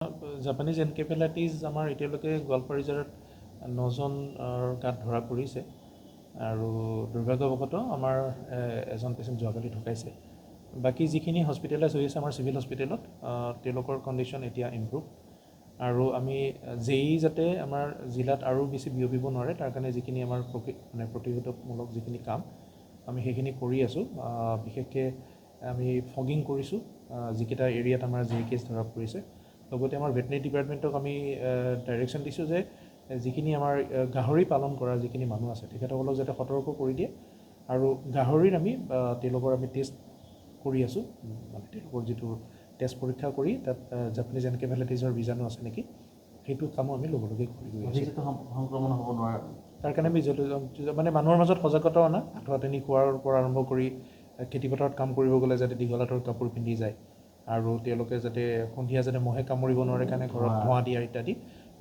Japanese encephalitis আমাৰ এতিয়ালৈকে গোৱালপাৰা জিলাত 9জন গাত ধৰা পৰিছে আৰু দুৰ্ভাগ্যবশতঃ আমাৰ এজন পেচেণ্ট যোৱাকালি ঢুকাইছে। বাকী যিখিনি হস্পিটেলাইজ হৈ আছে আমাৰ চিভিল হস্পিটেলত তেওঁলোকৰ কণ্ডিশ্যন এতিয়া ইম্প্ৰুভ আৰু আমি যাতে আমাৰ জিলাত আৰু বেছি বিয়পিব নোৱাৰে তাৰ কাৰণে যিখিনি আমাৰ প্ৰতিৰোধকমূলক যিখিনি কাম আমি সেইখিনি কৰি আছোঁ। বিশেষকৈ আমি ফগিং কৰিছোঁ যিকেইটা এৰিয়াত আমাৰ কেছ ধৰা পৰিছে। লগতে আমাৰ ভেটেনেৰি ডিপাৰ্টমেণ্টক আমি ডাইৰেকশ্যন দিছোঁ যে যিখিনি আমাৰ গাহৰি পালন কৰা যিখিনি মানুহ আছে তেখেতসকলক যাতে সতৰ্ক কৰি দিয়ে আৰু গাহৰিৰ তেওঁলোকৰ আমি টেষ্ট কৰি আছোঁ, মানে তেওঁলোকৰ যিটো টেষ্ট পৰীক্ষা কৰি তাত জাপানিজ এনকেফেলাইটিছৰ বীজাণু আছে নেকি সেইটো কামো আমি ল'বলগীয়া কৰি গৈ আছোঁ। সংক্ৰমণ হ'ব নোৱাৰে তাৰ কাৰণে আমি মানে মানুহৰ মাজত সজাগতা অনা, আঁঠুৱা টানি খোৱাৰ পৰা আৰম্ভ কৰি খেতিপথাৰত কাম কৰিব গ'লে যাতে দীঘল হাতৰ কাপোৰ পিন্ধি যায় আৰু তেওঁলোকে যাতে সন্ধিয়া যাতে মহে কামুৰিব নোৱাৰে কাৰণে ঘৰত ধোঁৱা দিয়া ইত্যাদি।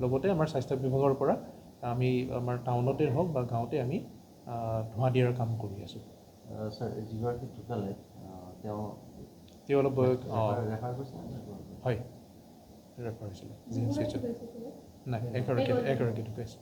লগতে আমাৰ স্বাস্থ্য বিভাগৰ পৰা আমি আমাৰ টাউনতে হওক বা গাঁৱতে আমি ধোঁৱা দিয়াৰ কাম কৰি আছোঁ। ছাৰ যিগৰাকী ঢুকালে তেওঁ অলপ ৰেফাৰ কৰিছে হয় ৰেফাৰ হৈছিলে নাই এগৰাকী ঢুকাইছে।